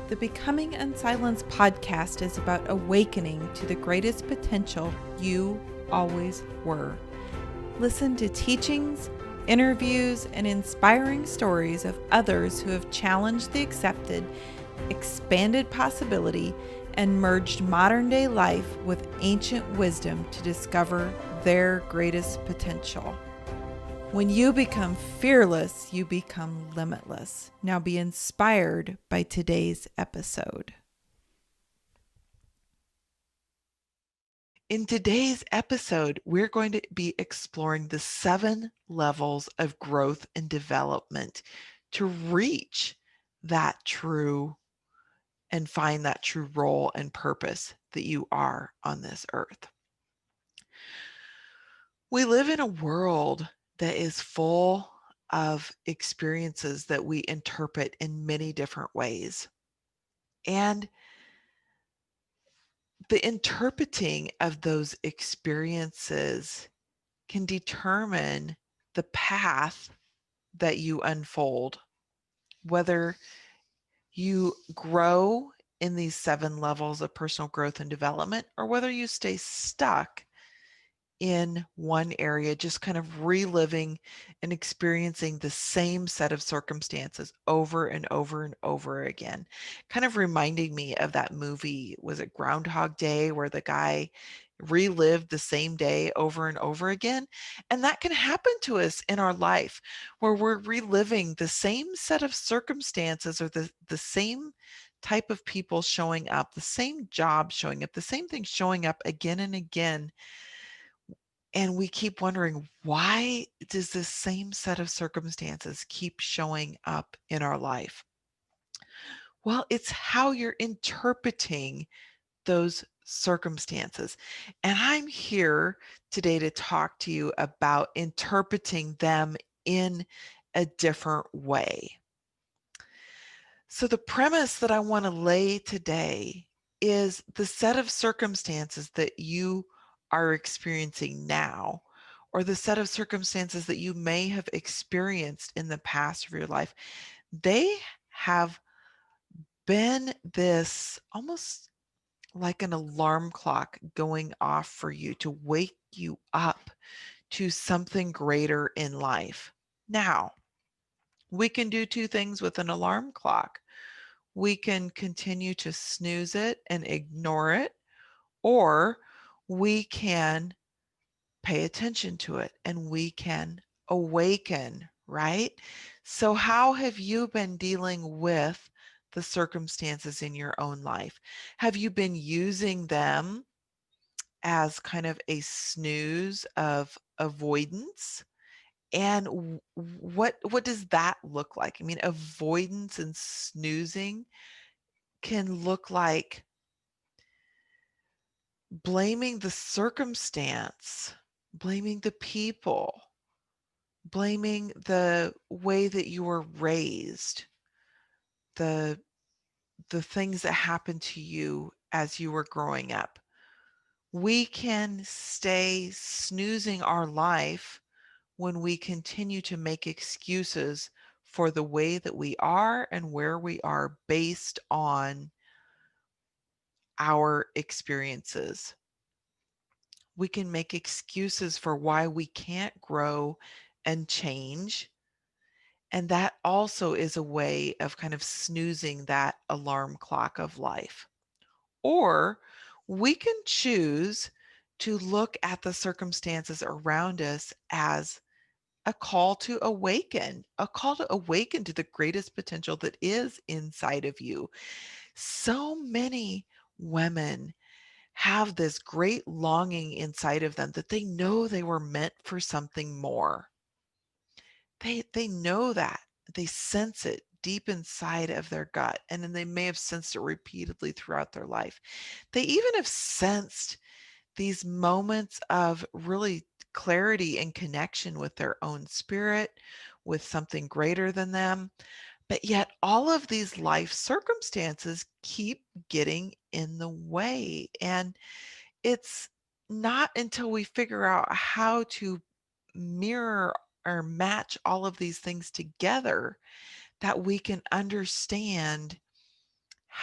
The Becoming Unsilenced podcast is about awakening to the greatest potential you always were. Listen to teachings, interviews, and inspiring stories of others who have challenged the accepted, expanded possibility, and merged modern day life with ancient wisdom to discover their greatest potential. When you become fearless, you become limitless. Now be inspired by today's episode. In today's episode, we're going to be exploring the 7 levels of growth and development to reach that true and find that true role and purpose that you are on this earth. We live in a world that is full of experiences that we interpret in many different ways. And the interpreting of those experiences can determine the path that you unfold, whether you grow in these 7 levels of personal growth and development, or whether you stay stuck in one area, just kind of reliving and experiencing the same set of circumstances over and over and over again. Kind of reminding me of that movie, was it Groundhog Day, where the guy relived the same day over and over again? And that can happen to us in our life, where we're reliving the same set of circumstances or the same type of people showing up, the same job showing up, the same thing showing up again and again. And we keep wondering, why does this same set of circumstances keep showing up in our life? Well, it's how you're interpreting those circumstances. And I'm here today to talk to you about interpreting them in a different way. So, the premise that I want to lay today is the set of circumstances that you are experiencing now, or the set of circumstances that you may have experienced in the past of your life, they have been this almost like an alarm clock going off for you to wake you up to something greater in life. Now, we can do 2 things with an alarm clock. We can continue to snooze it and ignore it, or we can pay attention to it and we can awaken, right? So, how have you been dealing with the circumstances in your own life? Have you been using them as kind of a snooze of avoidance? And what does that look like? I mean, avoidance and snoozing can look like blaming the circumstance, blaming the people, blaming the way that you were raised, the the things that happened to you as you were growing up. We can stay snoozing our life when we continue to make excuses for the way that we are and where we are based on our experiences. We can make excuses for why we can't grow and change. And that also is a way of kind of snoozing that alarm clock of life. Or we can choose to look at the circumstances around us as a call to awaken, a call to awaken to the greatest potential that is inside of you. So many women have this great longing inside of them that they know they were meant for something more. They know that. They sense it deep inside of their gut, and then they may have sensed it repeatedly throughout their life. They even have sensed these moments of really clarity and connection with their own spirit, with something greater than them. But yet, all of these life circumstances keep getting in the way. And it's not until we figure out how to mirror or match all of these things together that we can understand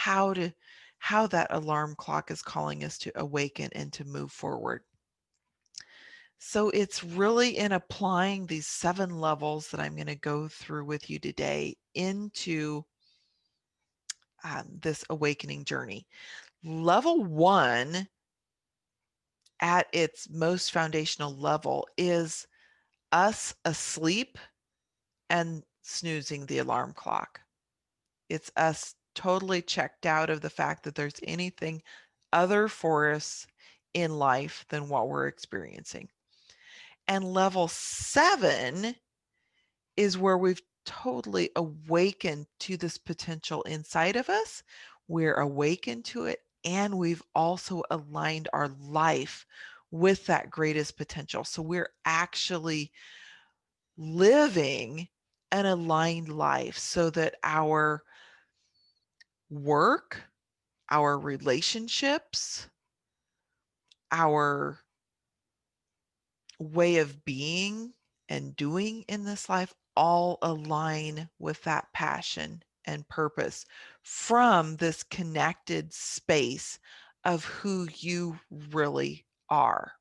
how that alarm clock is calling us to awaken and to move forward. So it's really in applying these 7 levels that I'm going to go through with you today into this awakening journey. Level 1, at its most foundational level, is us asleep and snoozing the alarm clock. It's us totally checked out of the fact that there's anything other for us in life than what we're experiencing. And level 7 is where we've totally awakened to this potential inside of us. We're awakened to it, and we've also aligned our life with that greatest potential. So we're actually living an aligned life so that our work, our relationships, our way of being and doing in this life all align with that passion and purpose from this connected space of who you really are.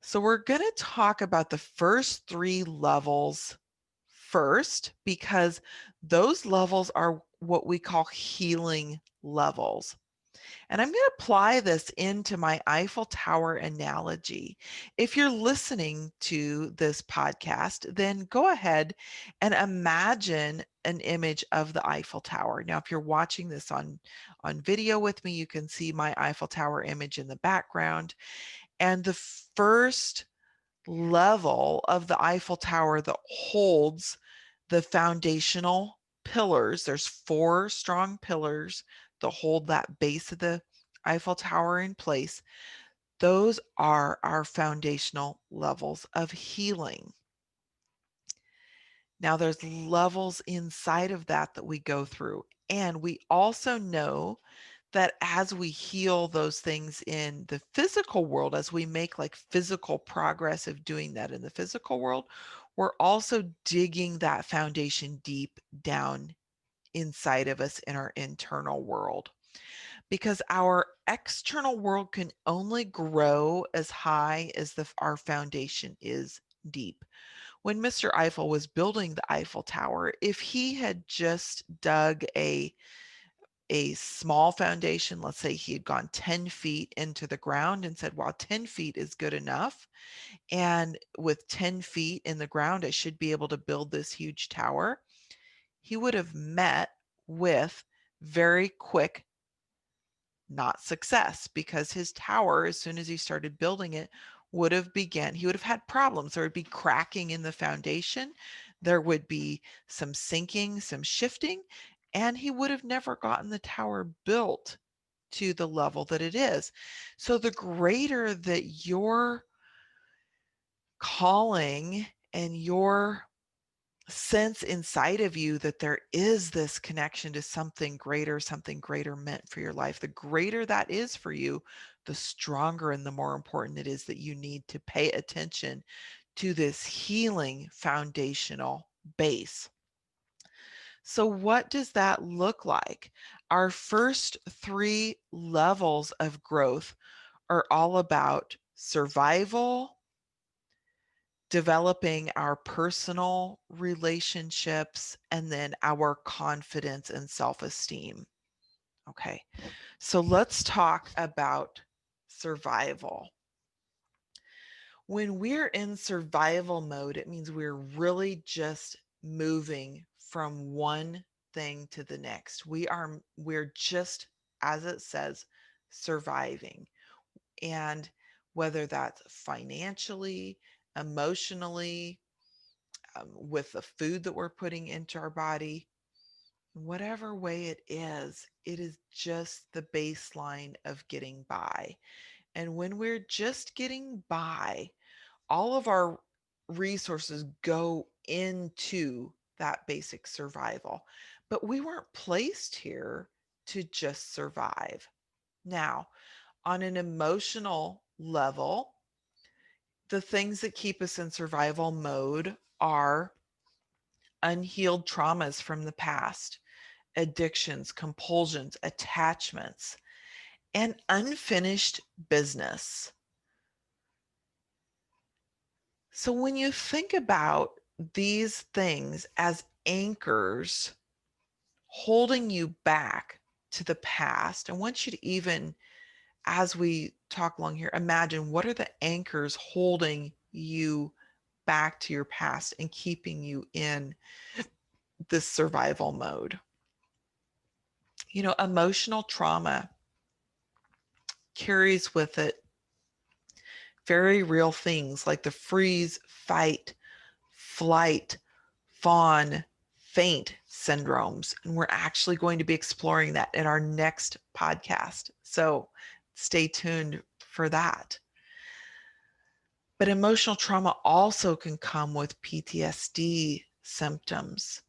So, we're going to talk about the first 3 levels first, because those levels are what we call healing levels. And I'm going to apply this into my Eiffel Tower analogy. If you're listening to this podcast, then go ahead and imagine an image of the Eiffel Tower. Now, if you're watching this on video with me, you can see my Eiffel Tower image in the background. And the first level of the Eiffel Tower that holds the foundational pillars, there's 4 strong pillars that hold that base of the Eiffel Tower in place. Those are our foundational levels of healing. Now, there's levels inside of that we go through. And we also know that as we heal those things in the physical world, as we make like physical progress of doing that in the physical world, we're also digging that foundation deep down inside of us in our internal world. Because our external world can only grow as high as our foundation is deep. When Mr. Eiffel was building the Eiffel Tower, if he had just dug a small foundation, let's say he had gone 10 feet into the ground and said, well, 10 feet is good enough. And with 10 feet in the ground, I should be able to build this huge tower. He would have met with very quick not success, because his tower, as soon as he started building it, he would have had problems. There would be cracking in the foundation. There would be some sinking, some shifting, and he would have never gotten the tower built to the level that it is. So the greater that your calling and your sense inside of you that there is this connection to something greater meant for your life, the greater that is for you, the stronger and the more important it is that you need to pay attention to this healing foundational base. So, what does that look like? Our first 3 levels of growth are all about survival, developing our personal relationships, and then our confidence and self-esteem. Okay, so let's talk about survival. When we're in survival mode, it means we're really just moving from one thing to the next. We're just, as it says, surviving. And whether that's financially, emotionally, with the food that we're putting into our body, whatever way it is just the baseline of getting by. And when we're just getting by, all of our resources go into that basic survival. But we weren't placed here to just survive. Now, on an emotional level, the things that keep us in survival mode are unhealed traumas from the past. addictions, compulsions, attachments, and unfinished business. So when you think about these things as anchors holding you back to the past, I want you to even, as we talk along here, imagine what are the anchors holding you back to your past and keeping you in this survival mode. Emotional trauma carries with it very real things like the freeze, fight, flight, fawn, faint syndromes. And we're actually going to be exploring that in our next podcast. So stay tuned for that. But emotional trauma also can come with PTSD symptoms.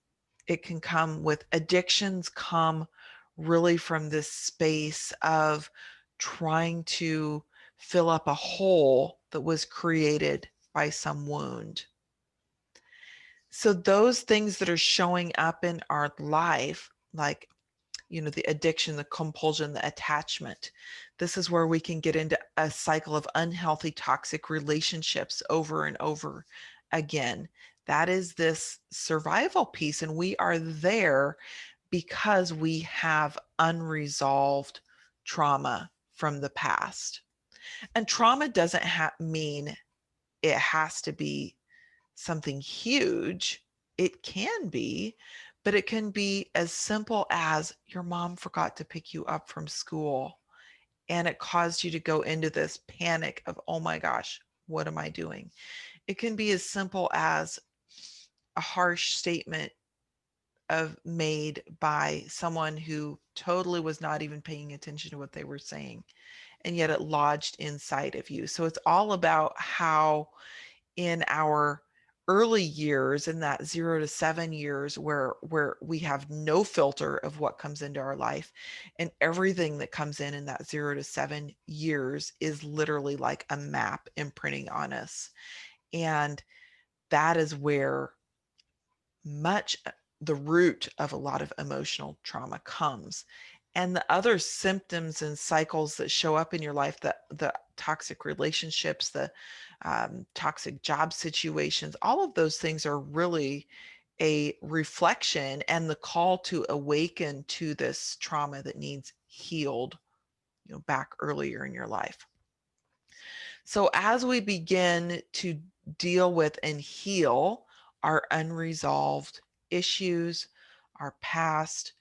It can come with addictions, come really from this space of trying to fill up a hole that was created by some wound. So those things that are showing up in our life, like, the addiction, the compulsion, the attachment, this is where we can get into a cycle of unhealthy, toxic relationships over and over again. That is this survival piece. And we are there because we have unresolved trauma from the past. And trauma doesn't mean it has to be something huge. It can be, but it can be as simple as your mom forgot to pick you up from school and it caused you to go into this panic of, oh my gosh, what am I doing? It can be as simple as a harsh statement made by someone who totally was not even paying attention to what they were saying, and yet it lodged inside of you. So it's all about how in our early years, in that 0 to 7 years, where we have no filter of what comes into our life, and everything that comes in that 0 to 7 years is literally like a map imprinting on us. And that is where much the root of a lot of emotional trauma comes. And the other symptoms and cycles that show up in your life, the toxic relationships, the toxic job situations, all of those things are really a reflection and the call to awaken to this trauma that needs healed, back earlier in your life. So as we begin to deal with and heal our unresolved issues, our past,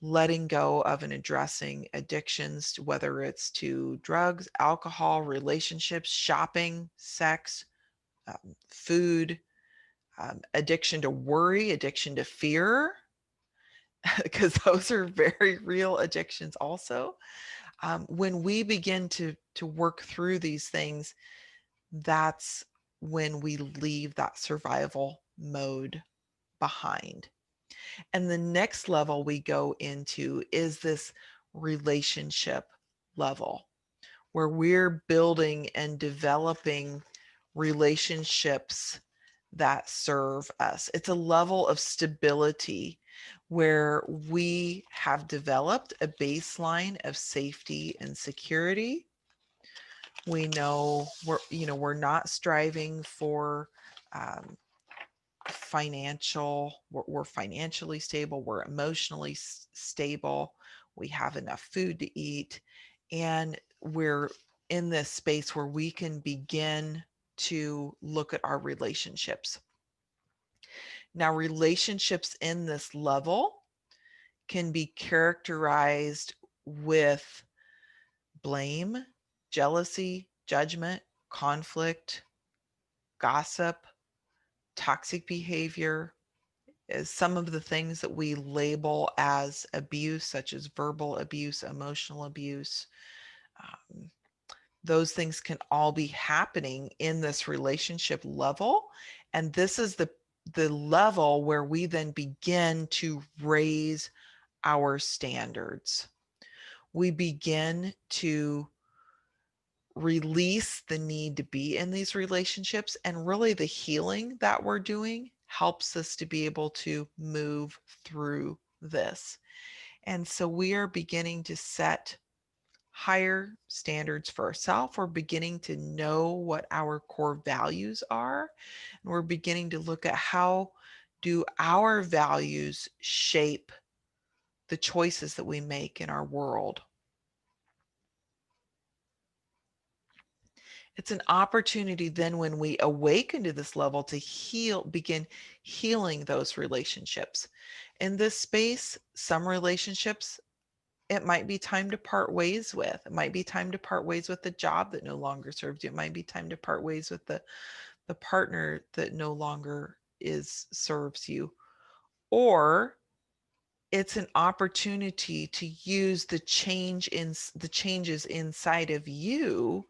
letting go of and addressing addictions, whether it's to drugs, alcohol, relationships, shopping, sex, food, addiction to worry, addiction to fear, because those are very real addictions also. When we begin to work through these things, that's when we leave that survival mode behind. And the next level we go into is this relationship level, where we're building and developing relationships that serve us. It's a level of stability where we have developed a baseline of safety and security. We know we're not striving for we're financially stable, we're emotionally stable, we have enough food to eat, and we're in this space where we can begin to look at our relationships. Now, relationships in this level can be characterized with blame, jealousy, judgment, conflict, gossip, toxic behavior, is some of the things that we label as abuse, such as verbal abuse, emotional abuse. Those things can all be happening in this relationship level. And this is the level where we then begin to raise our standards. We begin to release the need to be in these relationships, and really the healing that we're doing helps us to be able to move through this. And so we are beginning to set higher standards for ourselves. We're beginning to know what our core values are. And we're beginning to look at how do our values shape the choices that we make in our world. It's an opportunity then when we awaken to this level to begin healing those relationships. In this space, some relationships it might be time to part ways with. It might be time to part ways with the job that no longer serves you. It might be time to part ways with the partner that no longer serves you. Or it's an opportunity to use the changes inside of you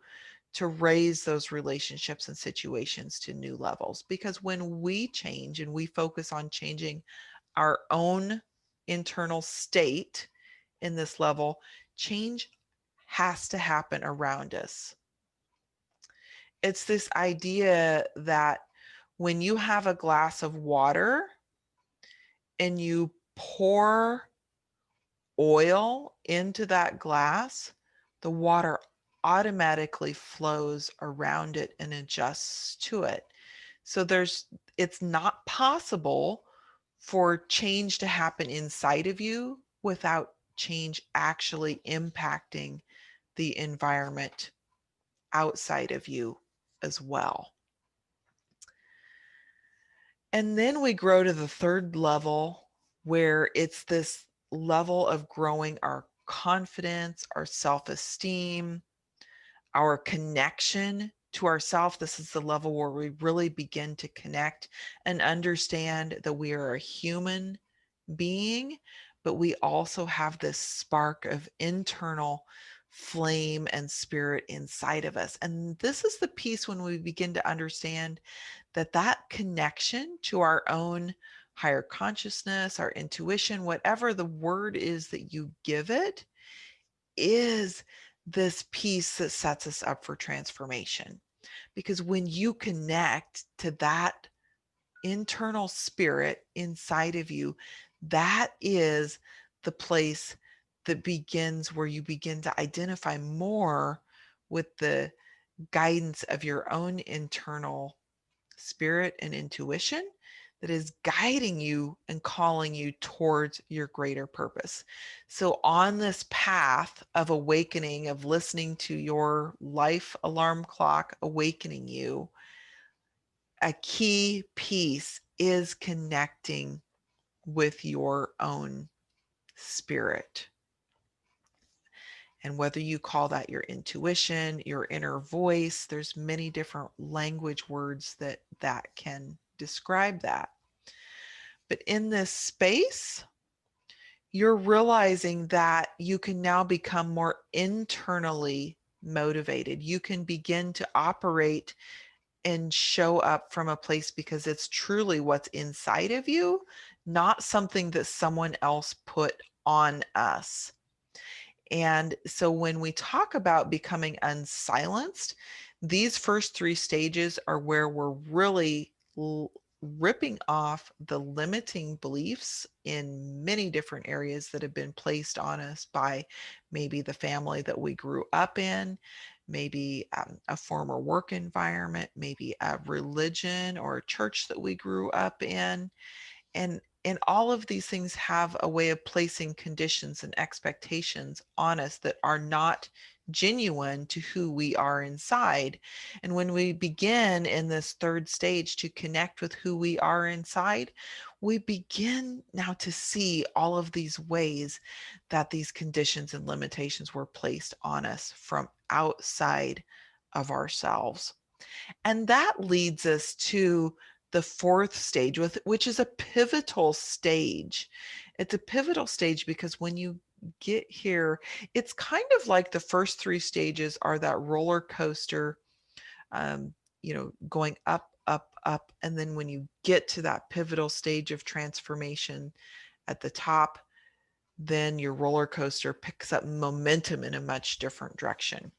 to raise those relationships and situations to new levels. Because when we change and we focus on changing our own internal state in this level, change has to happen around us. It's this idea that when you have a glass of water and you pour oil into that glass, the water automatically flows around it and adjusts to it. So it's not possible for change to happen inside of you without change actually impacting the environment outside of you as well. And then we grow to the third level where it's this level of growing our confidence, our self-esteem, our connection to ourself. This is the level where we really begin to connect and understand that we are a human being, but we also have this spark of internal flame and spirit inside of us. And this is the piece when we begin to understand that that connection to our own higher consciousness, our intuition, whatever the word is that you give it, is this piece that sets us up for transformation. Because when you connect to that internal spirit inside of you, that is the place that begins where you begin to identify more with the guidance of your own internal spirit and intuition that is guiding you and calling you towards your greater purpose. So, on this path of awakening, of listening to your life alarm clock awakening you, a key piece is connecting with your own spirit. And whether you call that your intuition, your inner voice, there's many different language words that can describe that. But in this space, you're realizing that you can now become more internally motivated. You can begin to operate and show up from a place because it's truly what's inside of you, not something that someone else put on us. And so when we talk about becoming unsilenced, these first three stages are where we're really ripping off the limiting beliefs in many different areas that have been placed on us by maybe the family that we grew up in, maybe a former work environment, maybe a religion or a church that we grew up in. And all of these things have a way of placing conditions and expectations on us that are not genuine to who we are inside. And when we begin in this third stage to connect with who we are inside, we begin now to see all of these ways that these conditions and limitations were placed on us from outside of ourselves. And that leads us to the fourth stage, which is a pivotal stage. It's a pivotal stage because when you get here, it's kind of like the first three stages are that roller coaster, going up, up, up. And then when you get to that pivotal stage of transformation at the top, then your roller coaster picks up momentum in a much different direction.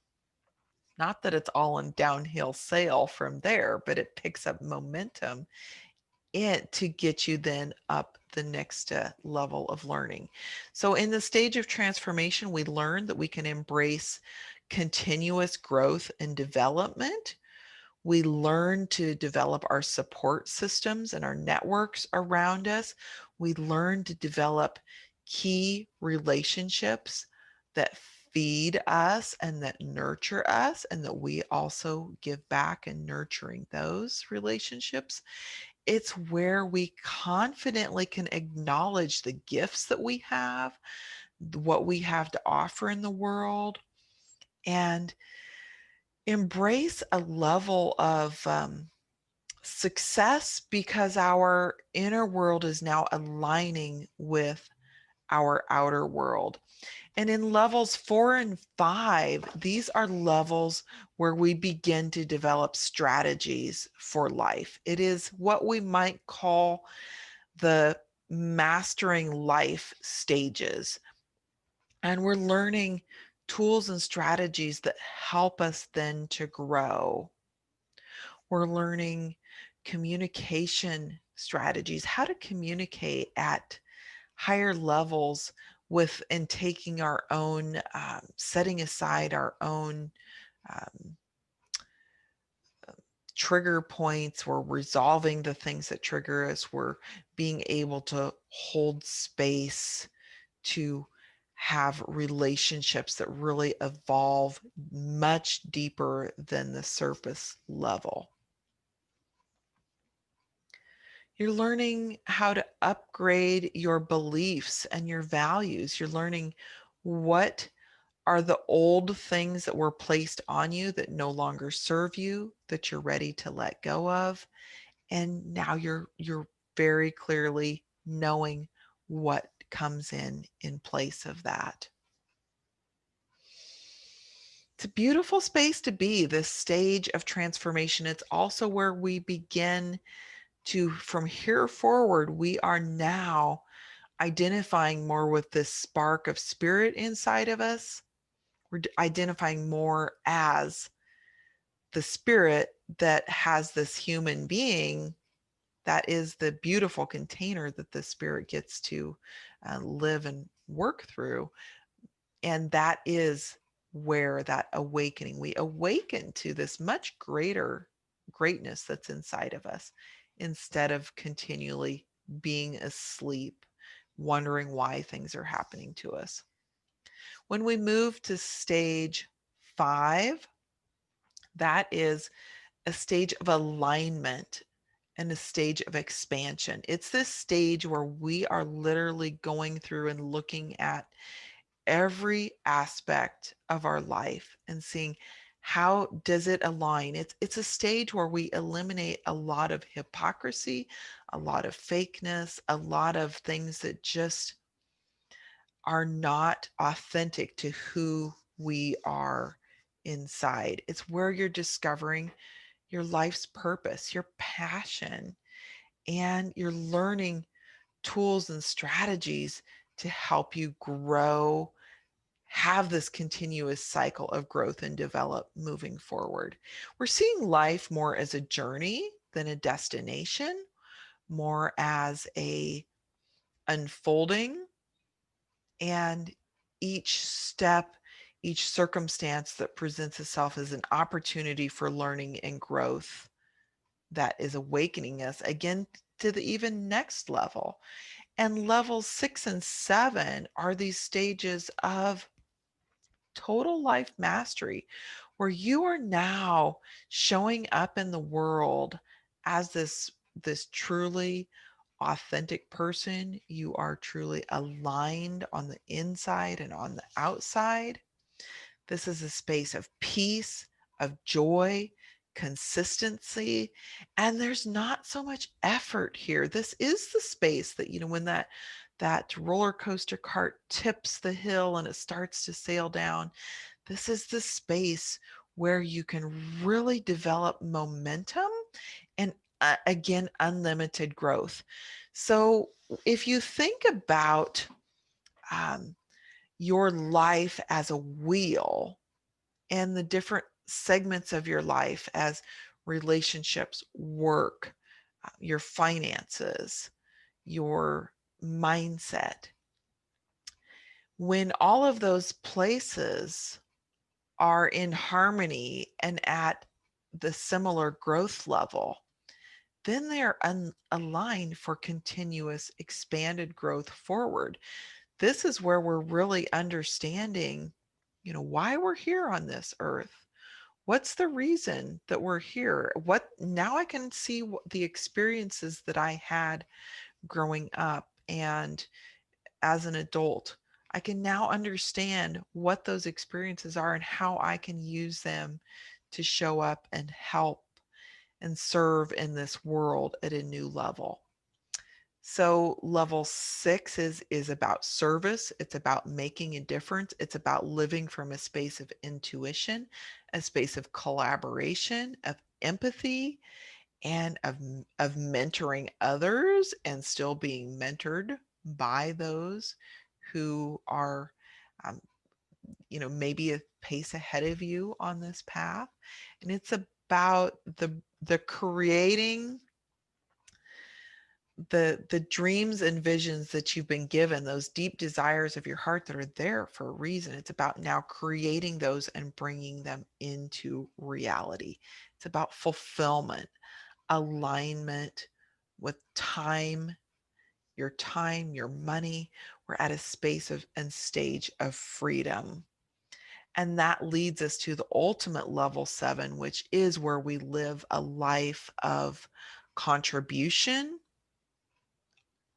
Not that it's all in downhill sail from there, but it picks up momentum it to get you then up the next level of learning. So in the stage of transformation, we learn that we can embrace continuous growth and development. We learn to develop our support systems and our networks around us. We learn to develop key relationships that feed us and that nurture us, and that we also give back in nurturing those relationships. It's where we confidently can acknowledge the gifts that we have, what we have to offer in the world, and embrace a level of success because our inner world is now aligning with our outer world. And in levels 4 and 5, these are levels where we begin to develop strategies for life. It is what we might call the mastering life stages. And we're learning tools and strategies that help us then to grow. We're learning communication strategies, how to communicate at higher levels with and taking our own, setting aside our own um, trigger points. We're resolving the things that trigger us. We're being able to hold space to have relationships that really evolve much deeper than the surface level. You're learning how to upgrade your beliefs and your values. You're learning what are the old things that were placed on you that no longer serve you, that you're ready to let go of. And now you're very clearly knowing what comes in place of that. It's a beautiful space to be, this stage of transformation. It's also where we begin to, from here forward, we are now identifying more with this spark of spirit inside of us. We're identifying more as the spirit that has this human being that is the beautiful container that the spirit gets to live and work through. And that is where that awakening, we awaken to this much greater greatness that's inside of us instead of continually being asleep, wondering why things are happening to us. When we move to stage 5, that is a stage of alignment and a stage of expansion. It's this stage where we are literally going through and looking at every aspect of our life and seeing how does it align. It's a stage where we eliminate a lot of hypocrisy, a lot of fakeness, a lot of things that just are not authentic to who we are inside. It's where you're discovering your life's purpose, your passion, and you're learning tools and strategies to help you grow, have this continuous cycle of growth and develop moving forward. We're seeing life more as a journey than a destination, more as a unfolding, and each step, each circumstance that presents itself as an opportunity for learning and growth that is awakening us again to the even next level. And levels 6 and 7 are these stages of total life mastery, where you are now showing up in the world as this truly authentic person. You are truly aligned on the inside and on the outside. This is a space of peace, of joy, consistency, and there's not so much effort here. This is the space that, when that roller coaster cart tips the hill and it starts to sail down, this is the space where you can really develop momentum and, again, unlimited growth. So if you think about um, your life as a wheel and the different segments of your life as relationships, work, your finances, your mindset. When all of those places are in harmony and at the similar growth level, then they're aligned for continuous expanded growth forward. This is where we're really understanding, why we're here on this earth. What's the reason that we're here? What now I can see the experiences that I had growing up and as an adult. I can now understand what those experiences are and how I can use them to show up and help and serve in this world at a new level. So level 6 is about service. It's about making a difference. It's about living from a space of intuition, a space of collaboration, of empathy, and of mentoring others and still being mentored by those who are um, maybe a pace ahead of you on this path. And it's about the creating the dreams and visions that you've been given, those deep desires of your heart that are there for a reason. It's about now creating those and bringing them into reality. It's about fulfillment, alignment with time, your money. We're at a space of and stage of freedom. And that leads us to the ultimate level 7, which is where we live a life of contribution,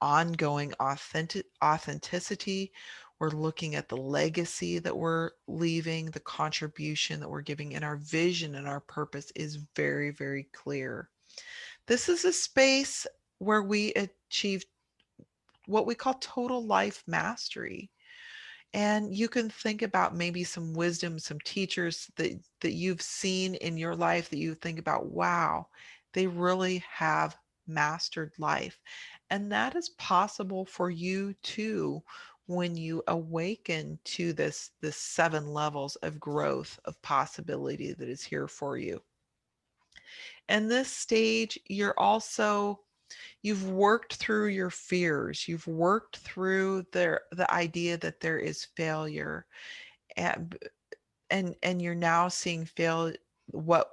ongoing authenticity. We're looking at the legacy that we're leaving, the contribution that we're giving, and our vision and our purpose is very, very clear. This is a space where we achieve what we call total life mastery. And you can think about maybe some wisdom, some teachers that you've seen in your life that you think about, wow, they really have mastered life. And that is possible for you too when you awaken to this 7 levels of growth of possibility that is here for you. And this stage, you've worked through your fears. You've worked through the idea that there is failure, and and you're now seeing what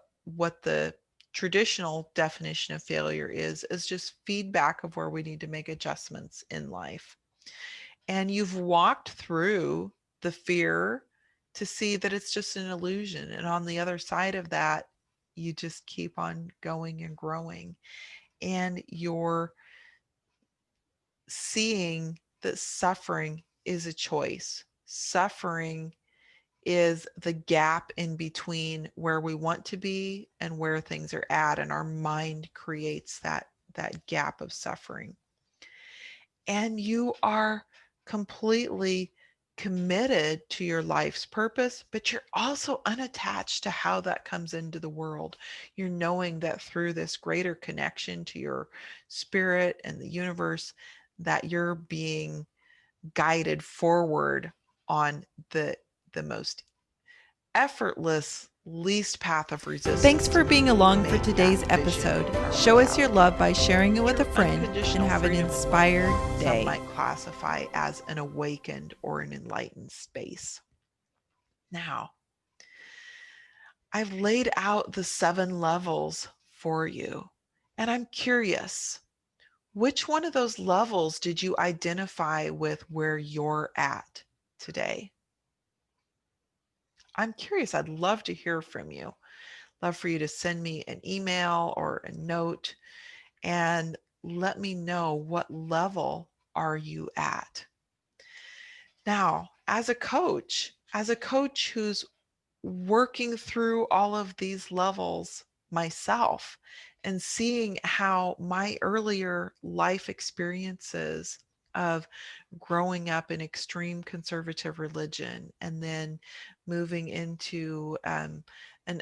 the traditional definition of failure is just feedback of where we need to make adjustments in life. And you've walked through the fear to see that it's just an illusion. And on the other side of that, you just keep on going and growing. And you're seeing that suffering is a choice. Suffering is the gap in between where we want to be and where things are at, and our mind creates that gap of suffering. And you are completely committed to your life's purpose, but you're also unattached to how that comes into the world. You're knowing that through this greater connection to your spirit and the universe, that you're being guided forward on the most effortless least path of resistance. Thanks for being along for today's episode. Show us your love by sharing it with a friend and have an inspired day. Some might classify as an awakened or an enlightened space. Now, I've laid out the 7 levels for you, and I'm curious, which one of those levels did you identify with where you're at today? I'm curious. I'd love to hear from you. Love for you to send me an email or a note and let me know what level are you at. Now, as a coach who's working through all of these levels myself and seeing how my earlier life experiences of growing up in extreme conservative religion and then moving into an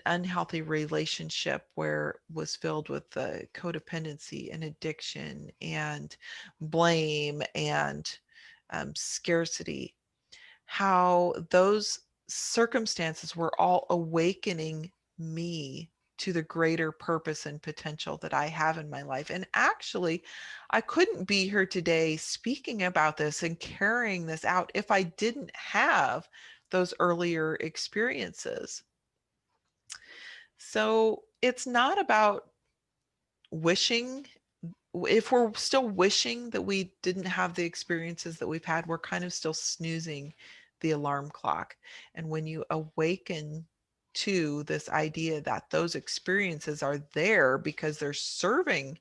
unhealthy relationship where it was filled with codependency and addiction and blame and scarcity, how those circumstances were all awakening me to the greater purpose and potential that I have in my life. And actually, I couldn't be here today speaking about this and carrying this out if I didn't have those earlier experiences. So it's not about wishing. If we're still wishing that we didn't have the experiences that we've had, we're kind of still snoozing the alarm clock. And when you awaken to this idea that those experiences are there because they're serving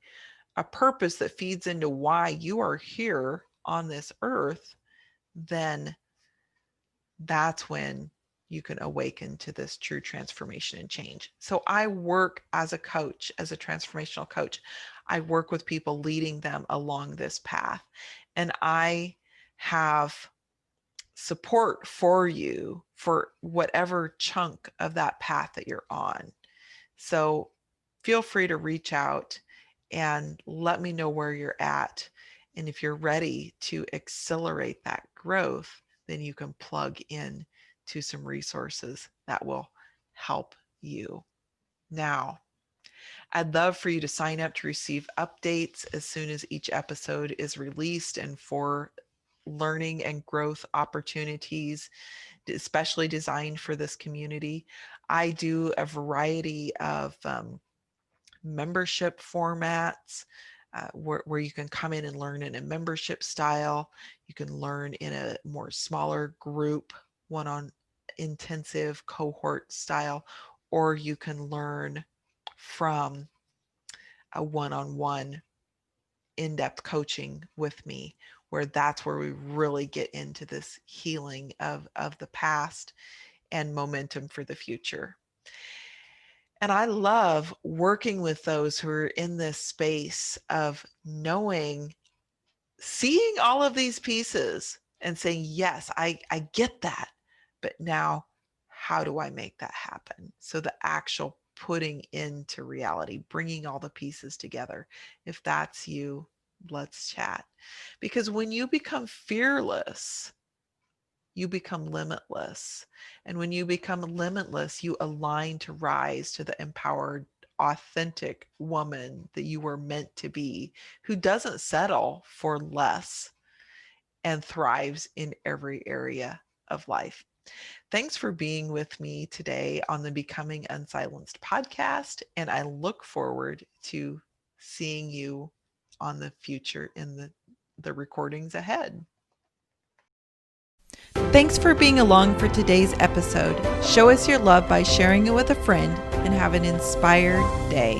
a purpose that feeds into why you are here on this earth, then that's when you can awaken to this true transformation and change. So I work as a coach, as a transformational coach. I work with people, leading them along this path. And I have support for you for whatever chunk of that path that you're on. So feel free to reach out and let me know where you're at. And if you're ready to accelerate that growth, then you can plug in to some resources that will help you. Now, I'd love for you to sign up to receive updates as soon as each episode is released, and for learning and growth opportunities, especially designed for this community. I do a variety of membership formats where you can come in and learn in a membership style. You can learn in a more smaller group, one-on intensive cohort style, or you can learn from a one-on-one in-depth coaching with me, where that's where we really get into this healing of the past and momentum for the future. And I love working with those who are in this space of knowing, seeing all of these pieces and saying, yes, I get that. But now, how do I make that happen? So the actual putting into reality, bringing all the pieces together. If that's you, let's chat. Because when you become fearless, you become limitless. And when you become limitless, you align to rise to the empowered, authentic woman that you were meant to be, who doesn't settle for less and thrives in every area of life. Thanks for being with me today on the Becoming Unsilenced podcast. And I look forward to seeing you on the future in the recordings ahead. Thanks for being along for today's episode. Show us your love by sharing it with a friend and have an inspired day.